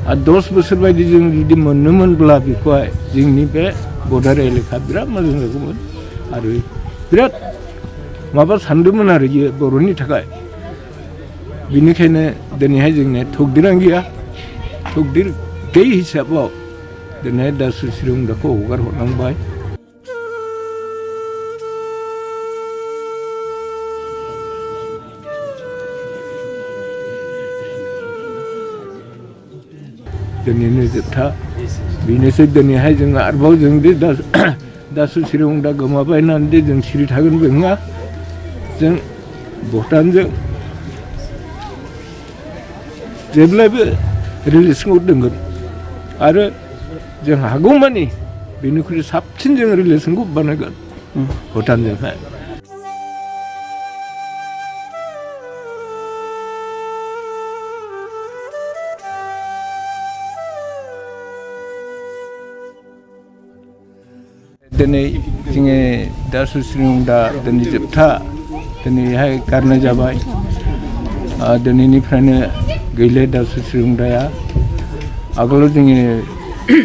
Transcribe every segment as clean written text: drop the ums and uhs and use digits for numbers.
आरो 10 बोसोर बायदि जों जुदि मोनोमोनब्ला बेखौहाय जोंनि बे बर्डार एलेखा बिराद मोजां जागौमोन आरो बिराद माबा सानदोंमोन आरो इयो बर'नि थाखाय बेनिखायनो दिनैहाय जोंनिया तकदिरानो गैया तकदिर गैयि हिसाबाव दिनै दासु चिरंदाखौ हगार हरनांबाय। दिनैनो जोबथा बेनोसै दिनैहाय जोङो आरोबाव जों दि दासु चिरंदा गोमाबाय होननानै जों सिरि थागोनबो नङा जों भुटानजों जेब्लायबो रिलेसनखौ दोनगोन आरो जों हागौमानि बेनिख्रुइ साबसिन जों रिलेसनखौ बानायगोन भुटानजोंहाय। दिनै जोङो दासु चिरंदा दिनै जोबथा दिनैहाय गारनाय जाबाय दिनैनिफ्रायनो गैले दासु चिरंदाया आगोलाव जोङो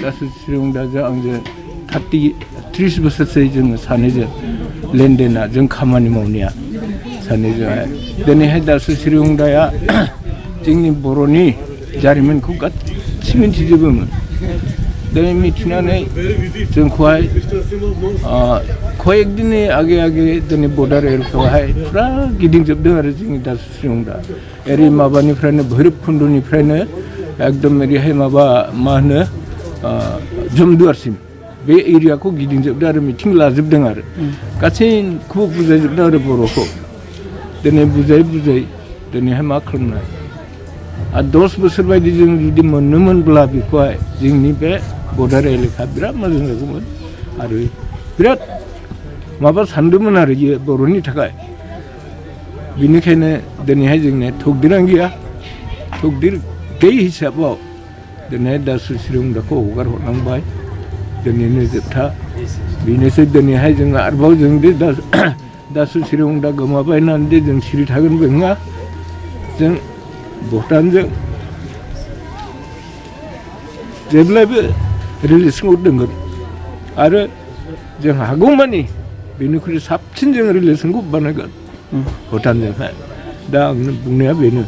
दासु चिरंदाजों आंजों 30 बोसोरसो जोङो सानैजों लेनदेना जों खामानि मावनाया सानैजोंहाय दिनैहाय दासु चिरंदाया जोंनि बर'नि जारिमिनखौ गासै मिथिजोबोमोन। दिनै मिथिनानै जोंखौहाय कयेक दिननि आगे दिनै बर्डार एरियाखौहाय फुरा गिदिंजोबदों आरो जोंनि दासु चिरंदा ओरै माबानिफ्रायनो भैरबकुन्दनिफ्रायनो एकदम ओरैहाय माबा मा होनो जमदुवारसिम बे एरियाखौ गिदिंजोबदों आरो मिथिं लाजोबदों आरो गासैखौबो बुजायजोबदों आरो बर'खौ दिनै बुजाय दिनैहाय मा खालामनाय आरो 10 बोसोर बायदि जों जुदि मोनोमोनब्ला बेखौहाय जोंनि बे बर्डार एलेखा बिराद मोजां जागौमोन आरो बिराद माबा सानदोंमोन आरो इयो बर'नि थाखाय बेनिखायनो दिनैहाय जोंनिया तकदिरानो गैया तकदिर गैयि हिसाबाव दिनै दासु चिरंदाखौ हगार हरनांबाय दिनैनो जोबथा बेनोसै दिनैहाय जोङो आरोबाव जों दि दासु चिरंदा गोमाबाय होननानै जों सिरि थागोनबो नङा जों भुटानजों जेब्लायबो रिलेसनखौ दोनगोन आरो जों हागौमानि बेनिख्रुइ साबसिन जों रिलेसनखौ बानायगोन भुटानजोंहाय दा आंनि बुंनाया बेनो।